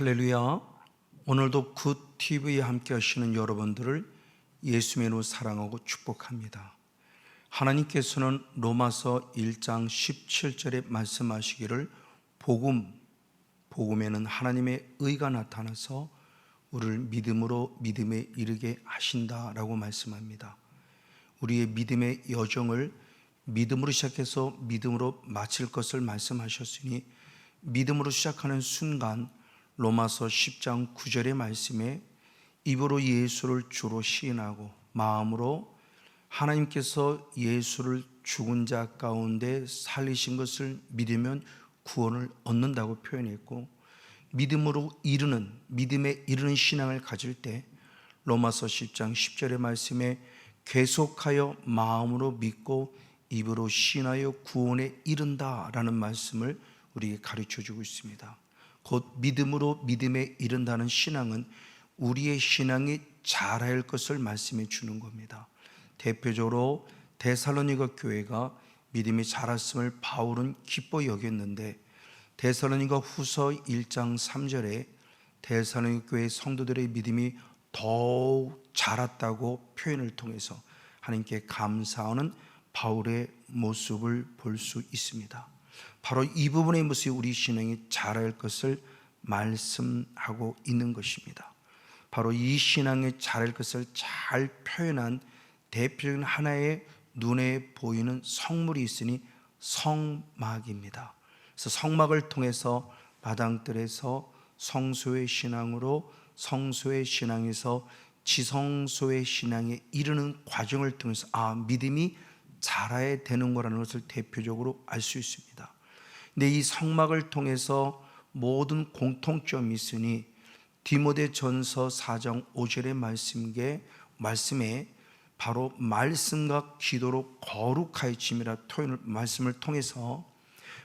할렐루야. 오늘도 굿TV에 함께 하시는 여러분들을 예수님으로 사랑하고 축복합니다. 하나님께서는 로마서 1장 17절에 말씀하시기를 복음에는 하나님의 의가 나타나서 우리를 믿음으로 믿음에 이르게 하신다라고 말씀합니다. 우리의 믿음의 여정을 믿음으로 시작해서 믿음으로 마칠 것을 말씀하셨으니 믿음으로 시작하는 순간 로마서 10장 9절의 말씀에 입으로 예수를 주로 시인하고 마음으로 하나님께서 예수를 죽은 자 가운데 살리신 것을 믿으면 구원을 얻는다고 표현했고, 믿음에 이르는 신앙을 가질 때 로마서 10장 10절의 말씀에 계속하여 마음으로 믿고 입으로 시인하여 구원에 이른다라는 말씀을 우리에게 가르쳐주고 있습니다. 곧 믿음으로 믿음에 이른다는 신앙은 우리의 신앙이 자랄 것을 말씀해 주는 겁니다. 대표적으로 데살로니가 교회가 믿음이 자랐음을 바울은 기뻐 여겼는데, 데살로니가 후서 1장 3절에 데살로니가 교회 성도들의 믿음이 더욱 자랐다고 표현을 통해서 하나님께 감사하는 바울의 모습을 볼 수 있습니다. 바로 이 부분의 모습이 우리 신앙이 자랄 것을 말씀하고 있는 것입니다. 바로 이 신앙이 자랄 것을 잘 표현한 대표적인 하나의 눈에 보이는 성물이 있으니 성막입니다. 그래서 성막을 통해서 마당들에서 성소의 신앙으로 성소의 신앙에서 지성소의 신앙에 이르는 과정을 통해서 믿음이 자라야 되는 거라는 것을 대표적으로 알 수 있습니다. 근데 이 성막을 통해서 모든 공통점이 있으니 디모데전서 4장 5절의 말씀에 바로 말씀과 기도로 거룩하여짐이라 말씀을 통해서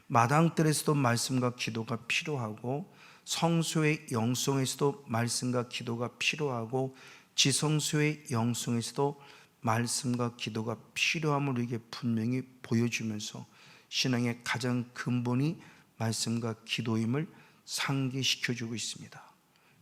마당들에서도 말씀과 기도가 필요하고, 성소의 영성에서도 말씀과 기도가 필요하고, 지성소의 영성에서도 말씀과 기도가 필요함을 우리에게 분명히 보여주면서 신앙의 가장 근본이 말씀과 기도임을 상기시켜주고 있습니다.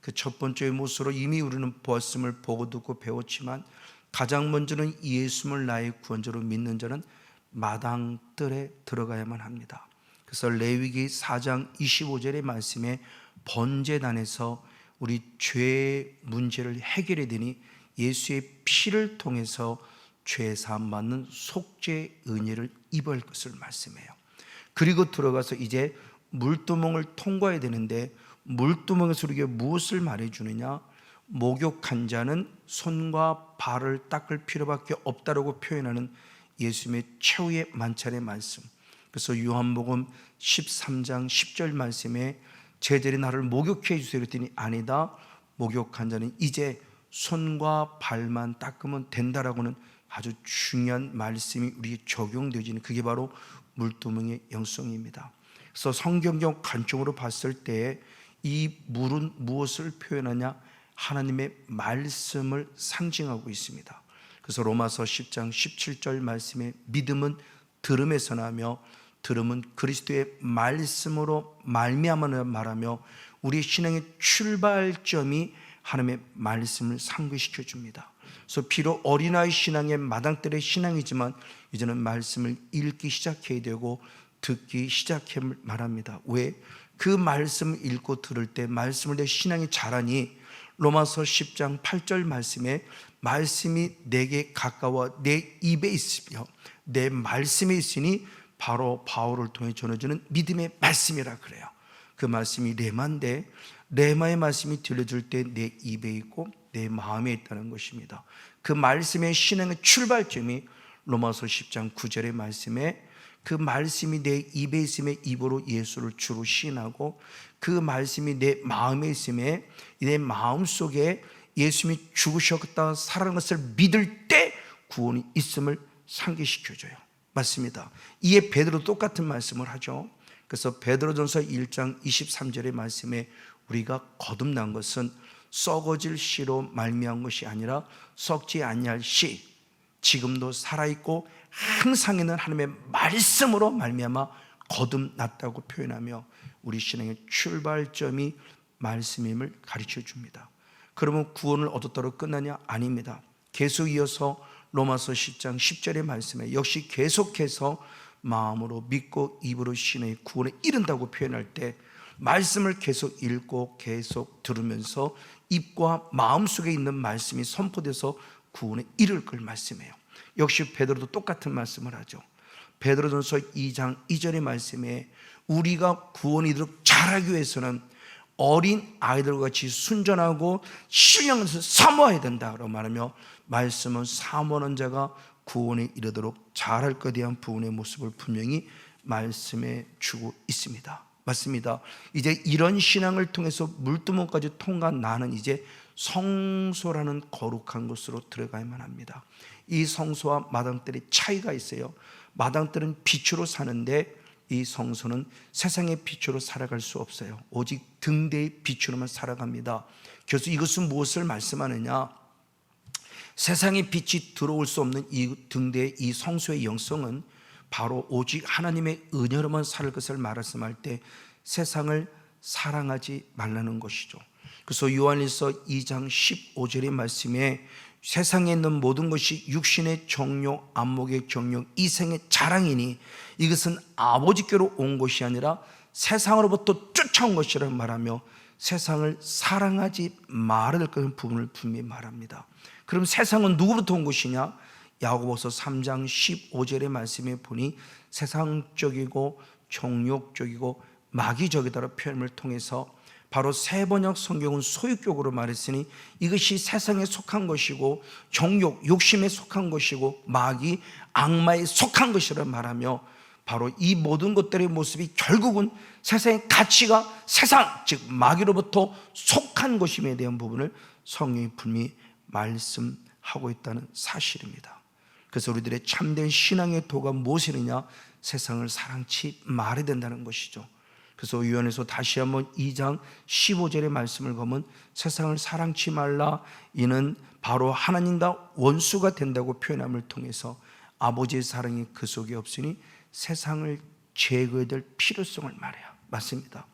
그 첫 번째 모습으로 이미 우리는 보았음을 보고 듣고 배웠지만, 가장 먼저는 예수를 나의 구원자로 믿는 자는 마당뜰에 들어가야만 합니다. 그래서 레위기 4장 25절의 말씀에 번제단에서 우리 죄의 문제를 해결해야 되니 예수의 피를 통해서 죄 사함 받는 속죄 은혜를 입을 것을 말씀해요. 그리고 들어가서 이제 물두멍을 통과해야 되는데, 물두멍에서 우리에게 무엇을 말해주느냐? 목욕한 자는 손과 발을 닦을 필요밖에 없다라고 표현하는 예수님의 최후의 만찬의 말씀. 그래서 요한복음 13장 10절 말씀에 제자들이 나를 목욕해 주세요 그랬더니 아니다, 목욕한 자는 이제 손과 발만 닦으면 된다라고는 아주 중요한 말씀이 우리에게 적용되어지는, 그게 바로 물두멍의 영성입니다. 그래서 성경적 관점으로 봤을 때 이 물은 무엇을 표현하냐? 하나님의 말씀을 상징하고 있습니다. 그래서 로마서 10장 17절 말씀에 믿음은 들음에서 나며 들음은 그리스도의 말씀으로 말미암아 말하며, 우리의 신앙의 출발점이 하나님의 말씀을 상기시켜 줍니다. 그래서 비록 어린아이 신앙의 마당들의 신앙이지만 이제는 말씀을 읽기 시작해야 되고 듣기 시작해야 말합니다. 왜? 그 말씀을 읽고 들을 때 말씀을 내 신앙이 자라니 로마서 10장 8절 말씀에 말씀이 내게 가까워 내 입에 있으며 내 말씀에 있으니 바로 바울을 통해 전해주는 믿음의 말씀이라 그래요. 그 말씀이 레마인데, 레마의 말씀이 들려줄 때 내 입에 있고 내 마음에 있다는 것입니다. 그 말씀의 신앙의 출발점이 로마서 10장 9절의 말씀에 그 말씀이 내 입에 있음에 입으로 예수를 주로 시인하고, 그 말씀이 내 마음에 있음에 내 마음속에 예수님이 죽으셨다 살아난 것을 믿을 때 구원이 있음을 상기시켜줘요. 맞습니다. 이에 베드로 똑같은 말씀을 하죠. 그래서 베드로전서 1장 23절의 말씀에 우리가 거듭난 것은 썩어질 씨로 말미암은 것이 아니라 썩지 아니할 씨, 지금도 살아있고 항상 있는 하나님의 말씀으로 말미암아 거듭났다고 표현하며, 우리 신앙의 출발점이 말씀임을 가르쳐 줍니다. 그러면 구원을 얻었다고 끝나냐? 아닙니다. 계속 이어서 로마서 10장 10절의 말씀에 역시 계속해서 마음으로 믿고 입으로 신의 구원에 이른다고 표현할 때 말씀을 계속 읽고 계속 들으면서 입과 마음속에 있는 말씀이 선포돼서 구원에 이를 걸 말씀해요. 역시 베드로도 똑같은 말씀을 하죠. 베드로전서 2장 2절의 말씀에 우리가 구원이 이르도록 자라기 위해서는 어린 아이들과 같이 순전하고 신령해서 사모해야 된다고 말하며 말씀은 사모하는 자가 구원에 이르도록 자랄 것에 대한 부분의 모습을 분명히 말씀해 주고 있습니다. 맞습니다. 이제 이런 신앙을 통해서 물두멍까지 통과한 나는 이제 성소라는 거룩한 곳으로 들어가야만 합니다. 이 성소와 마당들의 차이가 있어요. 마당들은 빛으로 사는데 이 성소는 세상의 빛으로 살아갈 수 없어요. 오직 등대의 빛으로만 살아갑니다. 그래서 이것은 무엇을 말씀하느냐? 세상의 빛이 들어올 수 없는 이 등대의 이 성소의 영성은 바로 오직 하나님의 은혜로만 살 것을 말씀할 때 세상을 사랑하지 말라는 것이죠. 그래서 요한일서 2장 15절의 말씀에 세상에 있는 모든 것이 육신의 정욕, 안목의 정욕, 이생의 자랑이니 이것은 아버지께로 온 것이 아니라 세상으로부터 쫓아온 것이라고 말하며 세상을 사랑하지 말아야 될 그런 부분을 분명히 말합니다. 그럼 세상은 누구부터 온 것이냐? 야고보서 3장 15절의 말씀에 보니 세상적이고 정욕적이고 마귀적이다라는 표현을 통해서 바로 세번역 성경은 소유격으로 말했으니 이것이 세상에 속한 것이고 정욕, 욕심에 속한 것이고 마귀, 악마에 속한 것이라 말하며 바로 이 모든 것들의 모습이 결국은 세상의 가치가 세상, 즉 마귀로부터 속한 것임에 대한 부분을 성경이 분명히 말씀하고 있다는 사실입니다. 그래서 우리들의 참된 신앙의 도가 무엇이느냐? 세상을 사랑치 말아야 된다는 것이죠. 그래서 요한에서 다시 한번 2장 15절의 말씀을 보면 세상을 사랑치 말라, 이는 바로 하나님과 원수가 된다고 표현함을 통해서 아버지의 사랑이 그 속에 없으니 세상을 제거해야 될 필요성을 말해요. 맞습니다.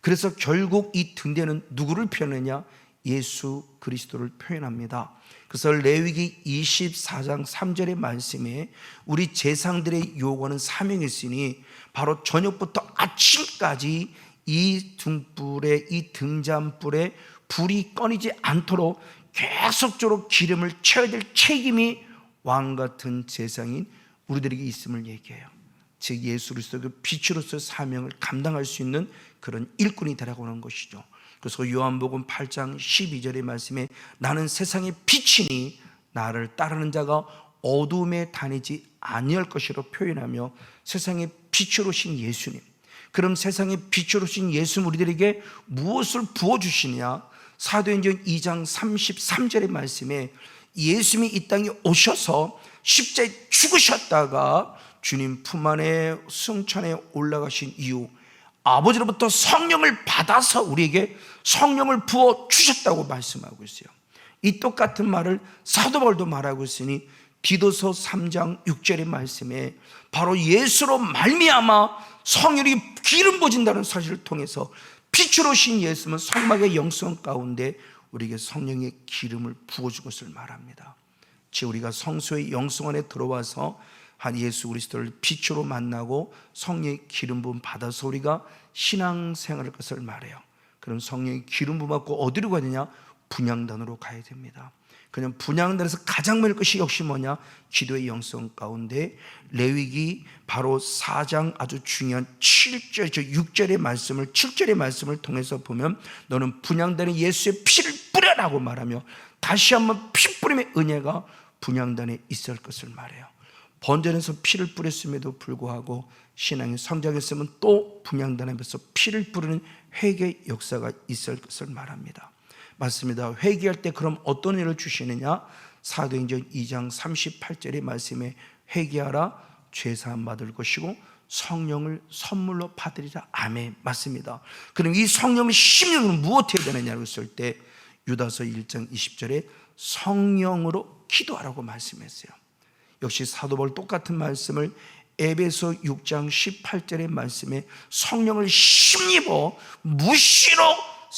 그래서 결국 이 등대는 누구를 표현하냐? 예수 그리스도를 표현합니다. 그래서 레위기 24장 3절의 말씀에 우리 제사장들의 요구하는 사명이 있으니 바로 저녁부터 아침까지 이 등불에, 이 등잔불에 불이 꺼지지 않도록 계속적으로 기름을 채워야 될 책임이 왕같은 제사장인 우리들에게 있음을 얘기해요. 즉 예수 그리스도 그 빛으로서의 사명을 감당할 수 있는 그런 일꾼이 되라고 하는 것이죠. 그래서 요한복음 8장 12절의 말씀에 나는 세상의 빛이니 나를 따르는 자가 어둠에 다니지 아니할 것이라 표현하며 세상의 빛으로 오신 예수님, 그럼 세상의 빛으로 오신 예수 우리들에게 무엇을 부어주시냐? 사도행전 2장 33절의 말씀에 예수님이 이 땅에 오셔서 십자가에 죽으셨다가 주님 품 안에 승천에 올라가신 이후 아버지로부터 성령을 받아서 우리에게 성령을 부어 주셨다고 말씀하고 있어요. 이 똑같은 말을 사도 바울도 말하고 있으니 디도서 3장 6절의 말씀에 바로 예수로 말미암아 성령이 기름 부어진다는 사실을 통해서 빛으로 오신 예수는 성막의 영성 가운데 우리에게 성령의 기름을 부어준 것을 말합니다. 즉 우리가 성소의 영성 안에 들어와서 한 예수 그리스도를 빛으로 만나고 성령의 기름 부음 받아서 우리가 신앙생활할 것을 말해요. 그럼 성령의 기름 부음 받고 어디로 가느냐? 분향단으로 가야 됩니다. 그냥 분향단에서 가장 먼저 것이 역시 뭐냐? 기도의 영성 가운데 레위기 바로 4장 아주 중요한 7절, 6절의 말씀을 7절의 말씀을 통해서 보면 너는 분향단에 예수의 피를 뿌려라고 말하며 다시 한번 피 뿌림의 은혜가 분향단에 있을 것을 말해요. 번전에서 피를 뿌렸음에도 불구하고 신앙이 성장했으면 또 분향단에서 피를 뿌리는 회개 역사가 있을 것을 말합니다. 맞습니다. 회개할 때 그럼 어떤 일을 주시느냐? 사도행전 2장 38절의 말씀에 회개하라, 죄사함 받을 것이고 성령을 선물로 받으리라. 아멘. 맞습니다. 그럼 이 성령의 심령은 무엇 해야 되느냐고 했을 때 유다서 1장 20절에 성령으로 기도하라고 말씀했어요. 역시 사도 바울 똑같은 말씀을 에베소 6장 18절의 말씀에 성령을 힘입어 무시로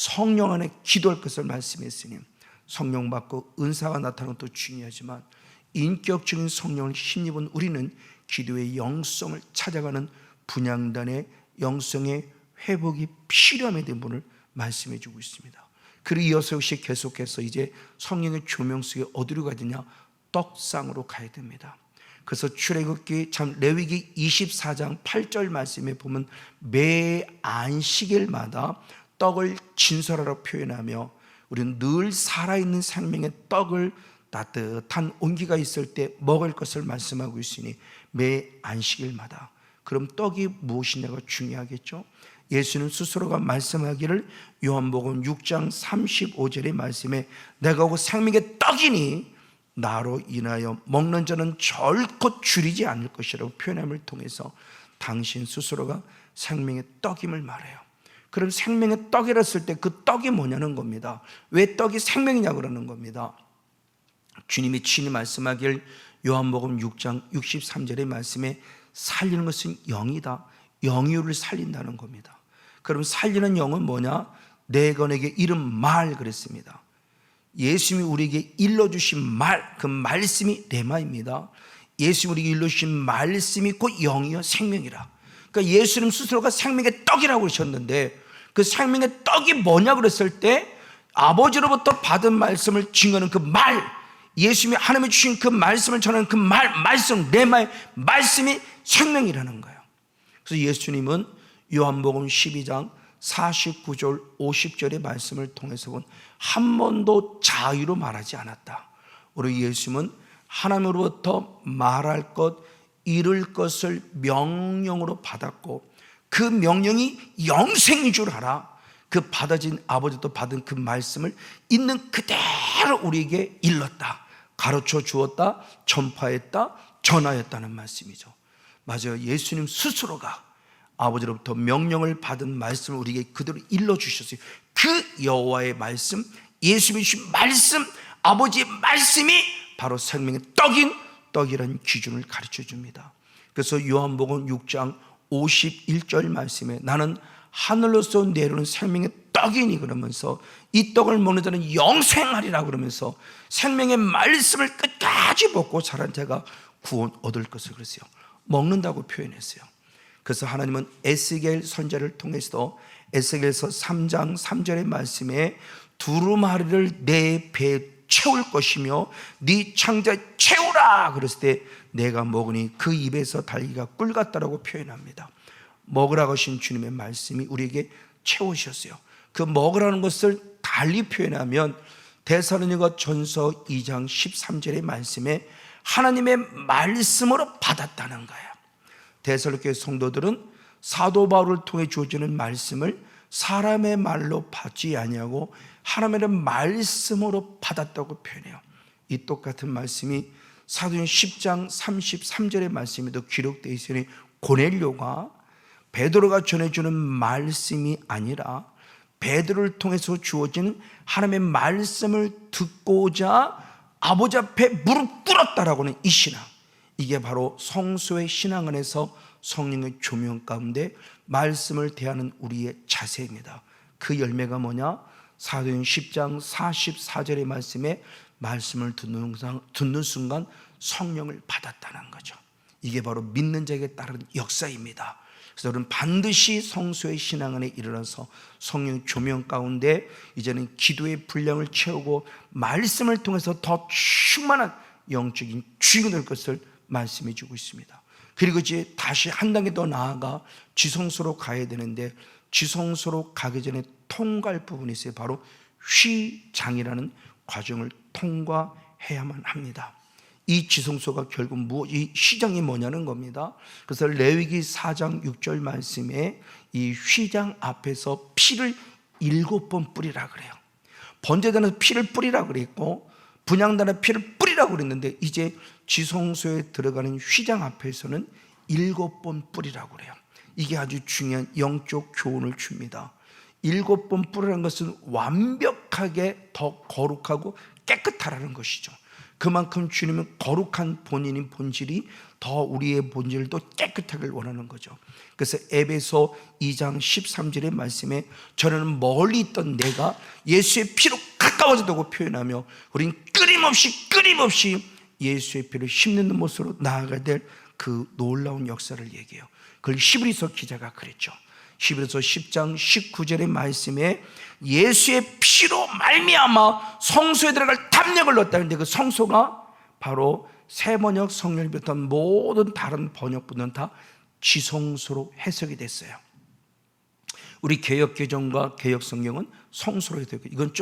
성령 안에 기도할 것을 말씀했으니, 성령 받고 은사가 나타나는 것도 중요하지만 인격적인 성령을 힘입은 우리는 기도의 영성을 찾아가는 분향단의 영성의 회복이 필요함에 대한 부분을 말씀해 주고 있습니다. 그리고 이어서 역시 계속해서 이제 성령의 조명 속에 어디로 가야 되냐? 떡상으로 가야 됩니다. 그래서 출애굽기 참 레위기 24장 8절 말씀에 보면 매 안식일마다 떡을 진설하라 표현하며 우리는 늘 살아있는 생명의 떡을 따뜻한 온기가 있을 때 먹을 것을 말씀하고 있으니 매 안식일마다. 그럼 떡이 무엇이냐가 중요하겠죠. 예수는 스스로가 말씀하기를 요한복음 6장 35절의 말씀에 내가 곧 생명의 떡이니 나로 인하여 먹는 자는 절코 줄이지 않을 것이라고 표현함을 통해서 당신 스스로가 생명의 떡임을 말해요. 그럼 생명의 떡이라 했을 때 그 떡이 뭐냐는 겁니다. 왜 떡이 생명이냐 그러는 겁니다. 주님이 친히 말씀하길 요한복음 6장 63절의 말씀에 살리는 것은 영이다. 영이를 살린다는 겁니다. 그럼 살리는 영은 뭐냐? 내가 너에게 이른 말 그랬습니다. 예수님이 우리에게 일러주신 말, 그 말씀이 레마입니다. 예수님이 우리에게 일러주신 말씀이 곧 영이요 생명이라. 그러니까 예수님 스스로가 생명의 떡이라고 그러셨는데 그 생명의 떡이 뭐냐 그랬을 때 아버지로부터 받은 말씀을 증거하는 그 말, 예수님이 하나님이 주신 그 말씀을 전하는 그 말씀, 레마의 말씀이 생명이라는 거예요. 그래서 예수님은 요한복음 12장 49절 50절의 말씀을 통해서 본 한 번도 자유로 말하지 않았다. 우리 예수님은 하나님으로부터 말할 것, 이룰 것을 명령으로 받았고 그 명령이 영생인 줄 알아. 그 받아진 아버지도 받은 그 말씀을 있는 그대로 우리에게 일렀다, 가르쳐 주었다, 전파했다, 전하였다는 말씀이죠. 맞아요. 예수님 스스로가 아버지로부터 명령을 받은 말씀을 우리에게 그대로 일러주셨어요. 그 여호와의 말씀, 예수님이 주신 말씀, 아버지의 말씀이 바로 생명의 떡이라는 기준을 가르쳐 줍니다. 그래서 요한복음 6장 51절 말씀에 나는 하늘로서 내려오는 생명의 떡이니 그러면서 이 떡을 먹는 자는 영생하리라 그러면서 생명의 말씀을 끝까지 먹고 자란 자가 구원 얻을 것을 그랬어요. 먹는다고 표현했어요. 그래서 하나님은 에스겔 선지자를 통해서 에스겔서 3장 3절의 말씀에 두루마리를 내 배에 채울 것이며 네 창자 채우라 그랬을 때 내가 먹으니 그 입에서 달기가 꿀 같다라고 표현합니다. 먹으라고 하신 주님의 말씀이 우리에게 채우셨어요. 그 먹으라는 것을 달리 표현하면 데살로니가 전서 2장 13절의 말씀에 하나님의 말씀으로 받았다는 거예요. 데살로니가 성도들은 사도 바울을 통해 주어지는 말씀을 사람의 말로 받지 아니하고 하나님의 말씀으로 받았다고 표현해요. 이 똑같은 말씀이 사도행 10장 33절의 말씀에도 기록되어 있으니 고넬료가 베드로가 전해주는 말씀이 아니라 베드로를 통해서 주어진 하나님의 말씀을 듣고자 아버지 앞에 무릎 꿇었다라고 하는 이 신앙, 이게 바로 성소의 신앙 안에서 성령의 조명 가운데 말씀을 대하는 우리의 자세입니다. 그 열매가 뭐냐? 사도행 10장 44절의 말씀에 말씀을 듣는 순간 성령을 받았다는 거죠. 이게 바로 믿는 자에게 따른 역사입니다. 그래서 우리는 반드시 성소의 신앙 안에 일어나서 성령 조명 가운데 이제는 기도의 분량을 채우고 말씀을 통해서 더 충만한 영적인 주인이 될 것을 말씀해 주고 있습니다. 그리고 이제 다시 한 단계 더 나아가 지성소로 가야 되는데 지성소로 가기 전에 통과할 부분이 있어요. 바로 휘장이라는 과정을 통과해야만 합니다. 이 지성소가 결국 이 휘장이 뭐냐는 겁니다. 그래서 레위기 4장 6절 말씀에 이 휘장 앞에서 피를 7번 뿌리라 그래요. 번제단에서 피를 뿌리라 그랬고 분향단에 피를 뿌리라고 그랬는데 이제 지성소에 들어가는 휘장 앞에서는 7번 뿌리라고 그래요. 이게 아주 중요한 영적 교훈을 줍니다. 7번 뿌리라는 것은 완벽하게 더 거룩하고 깨끗하라는 것이죠. 그만큼 주님은 거룩한 본인인 본질이 더 우리의 본질도 깨끗하길 원하는 거죠. 그래서 에베소 2장 13절의 말씀에 저는 멀리 있던 내가 예수의 피로 가까워졌다고 표현하며 우린 끊임없이 예수의 피를 힘내는 모습으로 나아가야 될 그 놀라운 역사를 얘기해요. 그걸 히브리서 기자가 그랬죠. 히브리서 10장 19절의 말씀에 예수의 피로 말미암아 성소에 들어갈 담력을 얻었다는데 그 성소가 바로 새번역 성령을 비롯한 모든 다른 번역본은 다 지성소로 해석이 됐어요. 우리 개역개정과 개역성경은 성소로 해석이 되고, 이건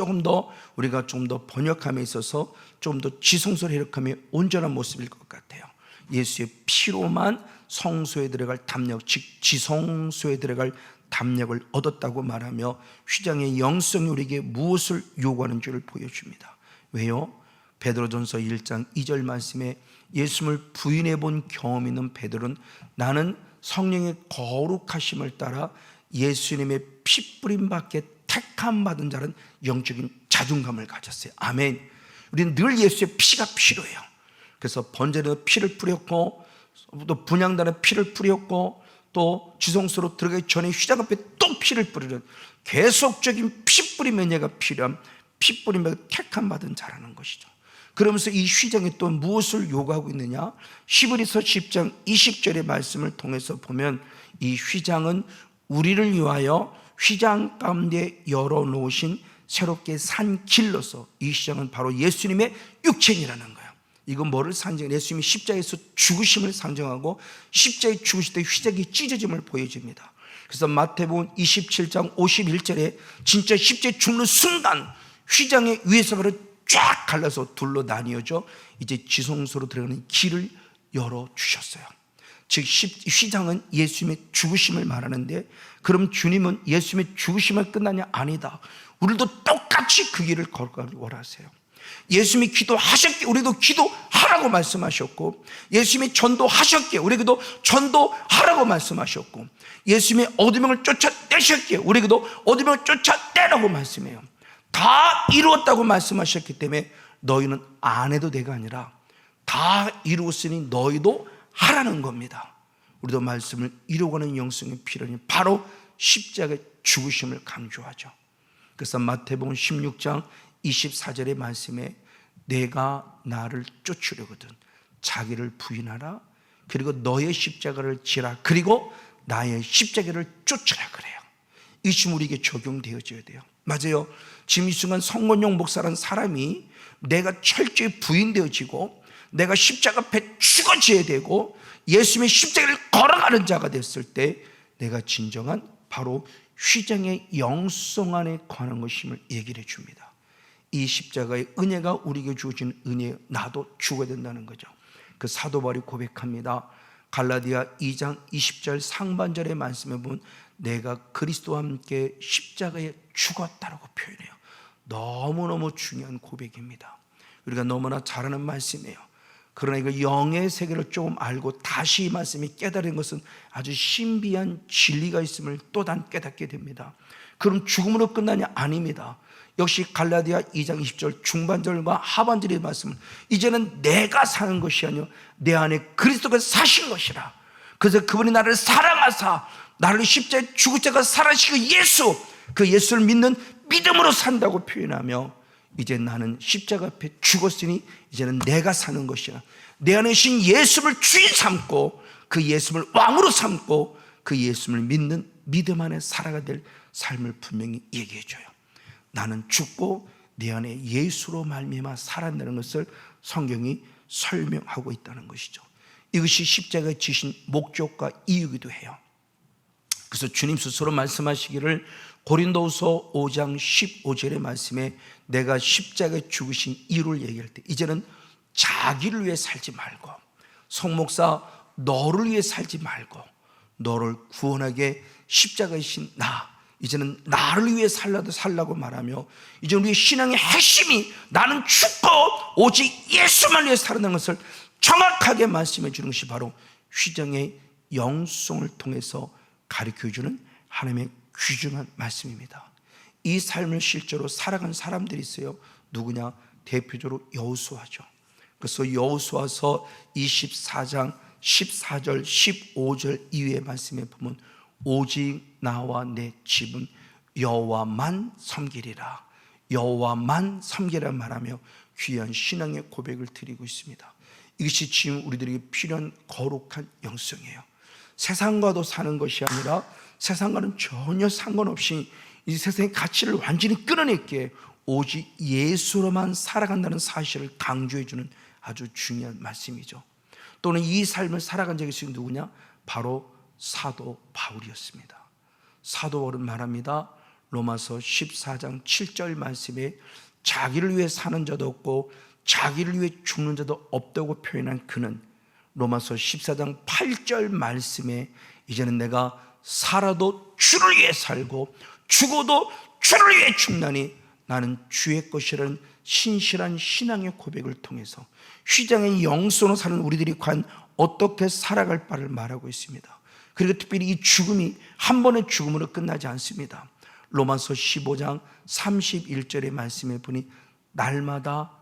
우리가 좀 더 번역함에 있어서 좀 더 지성소로 해석하면 온전한 모습일 것 같아요. 예수의 피로만 성소에 들어갈 담력, 즉 지성소에 들어갈 담력을 얻었다고 말하며 휘장의 영성이 우리에게 무엇을 요구하는 줄을 보여줍니다. 왜요? 베드로전서 1장 2절 말씀에 예수를 부인해 본 경험 있는 베드로는 나는 성령의 거룩하심을 따라 예수님의 피뿌림 밖에 택함 받은 자는 영적인 자존감을 가졌어요. 아멘. 우리는 늘 예수의 피가 필요해요. 그래서 번제는 피를 뿌렸고, 또 분향단에 피를 뿌렸고, 또 지성소로 들어가기 전에 휘장 앞에 또 피를 뿌리는 계속적인 피 뿌림 은혜가 필요한 피 뿌림에 택함 받은 자라는 것이죠. 그러면서 이 휘장이 또 무엇을 요구하고 있느냐? 히브리서 10장 20절의 말씀을 통해서 보면 이 휘장은 우리를 위하여 휘장 가운데 열어놓으신 새롭게 산 길로서, 이 휘장은 바로 예수님의 육체이라는 거예요. 이건 뭐를 상징해? 예수님이 십자가에서 죽으심을 상징하고 십자가에 죽으실 때 휘장이 찢어짐을 보여줍니다. 그래서 마태복음 27장 51절에 진짜 십자가에 죽는 순간 휘장의 위에서 바로 쫙 갈라서 둘로 나뉘어져 이제 지성소로 들어가는 길을 열어주셨어요. 즉 휘장은 예수님의 죽으심을 말하는데, 그럼 주님은 예수님의 죽으심을 끝나냐? 아니다. 우리도 똑같이 그 길을 걸어가길 원하세요. 예수님이 기도하셨기에 우리도 기도하라고 말씀하셨고, 예수님이 전도하셨기에 우리에게도 전도하라고 말씀하셨고, 예수님이 어둠을 쫓아내셨기에 우리에게도 어둠을 쫓아내라고 말씀해요. 다 이루었다고 말씀하셨기 때문에 너희는 안 해도 돼가 아니라 다 이루었으니 너희도 하라는 겁니다. 우리도 말씀을 이루어가는 영성이 필요하니 바로 십자가의 죽으심을 강조하죠. 그래서 마태복음 16장 24절의 말씀에 내가 나를 쫓으려거든 자기를 부인하라, 그리고 너의 십자가를 지라, 그리고 나의 십자가를 쫓으라 그래요. 이 지금 우리에게 적용되어져야 돼요. 맞아요. 지금 이 순간 성건용 목사라는 사람이 내가 철저히 부인되어지고 내가 십자가 앞에 죽어져야 되고 예수님의 십자가를 걸어가는 자가 됐을 때 내가 진정한 바로 휘장의 영성 안에 관한 것임을 얘기를 해줍니다. 이 십자가의 은혜가 우리에게 주어진 은혜에 나도 죽어야 된다는 거죠. 그 사도 바울이 고백합니다. 갈라디아 2장 20절 상반절의 말씀에 보면 내가 그리스도와 함께 십자가에 죽었다라고 표현해요. 너무너무 중요한 고백입니다. 우리가 너무나 잘 아는 말씀이에요. 그러나 이거 영의 세계를 조금 알고 다시 이 말씀이 깨달은 것은 아주 신비한 진리가 있음을 또한 깨닫게 됩니다. 그럼 죽음으로 끝나냐? 아닙니다. 역시 갈라디아 2장 20절 중반절과 하반절의 말씀은 이제는 내가 사는 것이 아니요 내 안에 그리스도가 사신 것이라. 그래서 그분이 나를 사랑하사 나를 십자가에 죽으시고 살아시고 예수, 그 예수를 믿는 믿음으로 산다고 표현하며 이제 나는 십자가 앞에 죽었으니 이제는 내가 사는 것이라. 내 안에 신 예수를 주인 삼고 그 예수를 왕으로 삼고 그 예수를 믿는 믿음 안에 살아가 될 삶을 분명히 얘기해줘요. 나는 죽고 내 안에 예수로 말미암아 살아나는 것을 성경이 설명하고 있다는 것이죠. 이것이 십자가에 지신 목적과 이유이기도 해요. 그래서 주님 스스로 말씀하시기를 고린도후서 5장 15절의 말씀에 내가 십자가에 죽으신 이유를 얘기할 때 이제는 자기를 위해 살지 말고 성목사 너를 위해 살지 말고 너를 구원하게 십자가에 신 나, 이제는 나를 위해 살라고 말하며 이제 우리의 신앙의 핵심이 나는 죽고 오직 예수만 위해 살아나는 것을 정확하게 말씀해 주는 것이 바로 휘장의 영성을 통해서 가르쳐주는 하나님의 귀중한 말씀입니다. 이 삶을 실제로 살아간 사람들이 있어요. 누구냐? 대표적으로 여호수아죠. 그래서 여호수아서 24장 14절 15절 이후의 말씀에 보면 오직 나와 내 집은 여호와만 섬기리라, 여호와만 섬기라 말하며 귀한 신앙의 고백을 드리고 있습니다. 이것이 지금 우리들에게 필요한 거룩한 영성이에요. 세상과도 사는 것이 아니라 세상과는 전혀 상관없이 이 세상의 가치를 완전히 끊어냈기에 오직 예수로만 살아간다는 사실을 강조해주는 아주 중요한 말씀이죠. 또는 이 삶을 살아간 적이 있으신 누구냐? 바로 사도 바울이었습니다. 사도 바울은 말합니다. 로마서 14장 7절 말씀에 자기를 위해 사는 자도 없고 자기를 위해 죽는 자도 없다고 표현한 그는 로마서 14장 8절 말씀에 이제는 내가 살아도 주를 위해 살고 죽어도 주를 위해 죽나니 나는 주의 것이라는 신실한 신앙의 고백을 통해서 휘장의 영성으로 사는 우리들이 과연 어떻게 살아갈 바를 말하고 있습니다. 그리고 특별히 이 죽음이 한 번의 죽음으로 끝나지 않습니다. 로마서 15장 31절의 말씀에 보니 날마다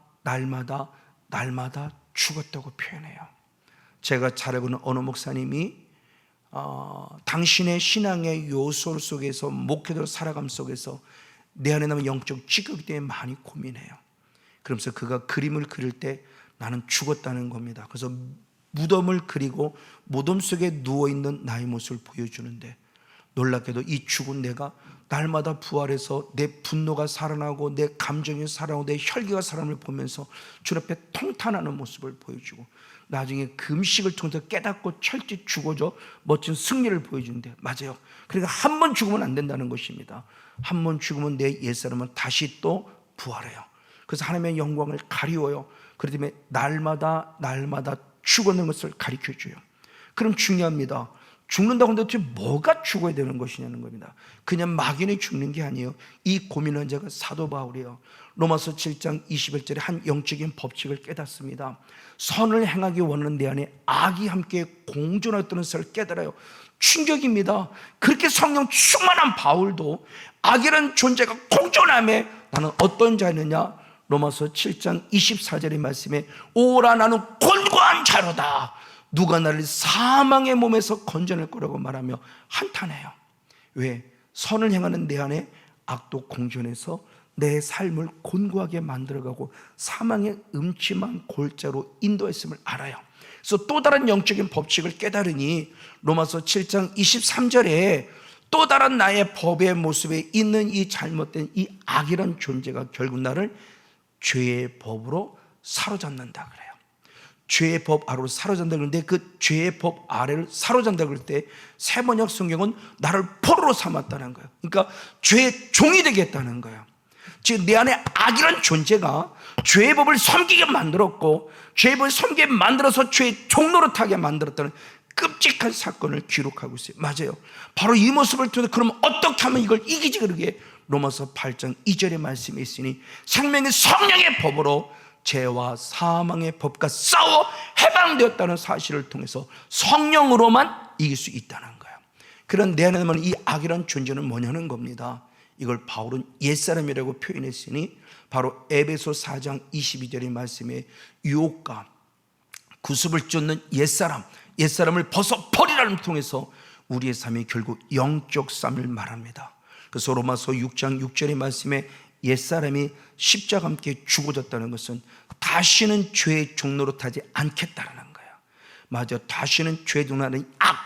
죽었다고 표현해요. 제가 잘 알고 있는 어느 목사님이 당신의 신앙의 요소 속에서 목회자로 살아감 속에서 내 안에 남은 영적 찌꺼기 때문에 많이 고민해요. 그러면서 그가 그림을 그릴 때 나는 죽었다는 겁니다. 그래서 무덤을 그리고 무덤 속에 누워있는 나의 모습을 보여주는데 놀랍게도 이 죽은 내가 날마다 부활해서 내 분노가 살아나고 내 감정이 살아나고 내 혈기가 살아남을 보면서 주 앞에 통탄하는 모습을 보여주고 나중에 금식을 통해서 깨닫고 철저히 죽어져 멋진 승리를 보여주는데 맞아요. 그러니까 한 번 죽으면 안 된다는 것입니다. 한 번 죽으면 내 옛사람은 다시 또 부활해요. 그래서 하나님의 영광을 가리워요. 그렇기 때문에 날마다 죽어내는 것을 가르쳐줘요. 그럼 중요합니다. 죽는다고 하는데 도대체 뭐가 죽어야 되는 것이냐는 겁니다. 그냥 막연히 죽는 게 아니에요. 이 고민한 자가 사도 바울이에요. 로마서 7장 21절에 한 영적인 법칙을 깨닫습니다. 선을 행하기 원하는 내 안에 악이 함께 공존하였다는 것을 깨달아요. 충격입니다. 그렇게 성령 충만한 바울도 악이라는 존재가 공존함에 나는 어떤 자느냐? 로마서 7장 24절의 말씀에 오라 나는 곤고한 자로다. 누가 나를 사망의 몸에서 건져낼 거라고 말하며 한탄해요. 왜? 선을 행하는 내 안에 악도 공존해서 내 삶을 곤고하게 만들어가고 사망의 음침한 골자로 인도했음을 알아요. 그래서 또 다른 영적인 법칙을 깨달으니 로마서 7장 23절에 또 다른 나의 법의 모습에 있는 이 잘못된 이 악이란 존재가 결국 나를 죄의 법으로 사로잡는다 그래요. 죄의 법 아래로 사로잡는다 그러는데 그 죄의 법 아래를 사로잡는다 그럴 때 세번역 성경은 나를 포로로 삼았다는 거예요. 그러니까 죄의 종이 되겠다는 거예요. 즉 내 안에 악이란 존재가 죄의 법을 섬기게 만들었고 죄의 법을 섬기게 만들어서 죄의 종노릇하게 만들었다는 끔찍한 사건을 기록하고 있어요. 맞아요. 바로 이 모습을 통해서 그럼 어떻게 하면 이걸 이기지? 그러기에 로마서 8장 2절의 말씀이 있으니 생명의 성령의 법으로 죄와 사망의 법과 싸워 해방되었다는 사실을 통해서 성령으로만 이길 수 있다는 거예요. 그런 내 안에 남은 이 악이란 존재는 뭐냐는 겁니다. 이걸 바울은 옛사람이라고 표현했으니 바로 에베소 4장 22절의 말씀에 유혹과 구습을 쫓는 옛사람을 벗어버리라는 통해서 우리의 삶이 결국 영적 삶을 말합니다. 그래서 로마서 6장 6절의 말씀에 옛사람이 십자가와 함께 죽어졌다는 것은 다시는 죄의 종로로 타지 않겠다는 거예요. 맞아, 다시는 죄의 종로라는 악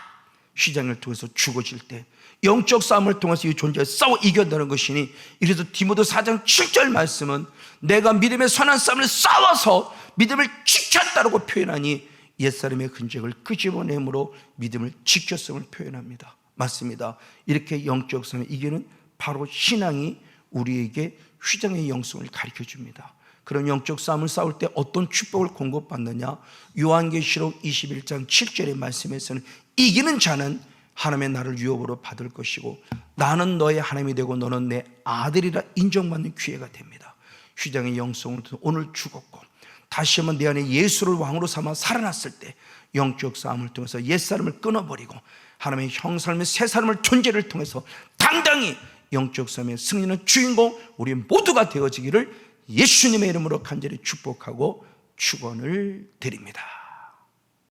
휘장을 통해서 죽어질 때 영적 싸움을 통해서 이 존재와 싸워 이겨낸다는 것이니 이래서 디모데 4장 7절 말씀은 내가 믿음의 선한 싸움을 싸워서 믿음을 지켰다라고 표현하니 옛사람의 흔적을 끄집어내므로 믿음을 지켰음을 표현합니다. 맞습니다. 이렇게 영적 싸움을 이기는 바로 신앙이 우리에게 휘장의 영성을 가르쳐 줍니다. 그런 영적 싸움을 싸울 때 어떤 축복을 공급받느냐? 요한계시록 21장 7절의 말씀에서는 이기는 자는 하나님의 나를 유업으로 받을 것이고 나는 너의 하나님이 되고 너는 내 아들이라 인정받는 기회가 됩니다. 휘장의 영성을 통해서 오늘 죽었고 다시 한번 내 안에 예수를 왕으로 삼아 살아났을 때 영적 싸움을 통해서 옛사람을 끊어버리고 하나님의 형상의 새 사람을 존재를 통해서 당당히 영적 싸움의 승리는 주인공 우리 모두가 되어지기를 예수님의 이름으로 간절히 축복하고 축원을 드립니다.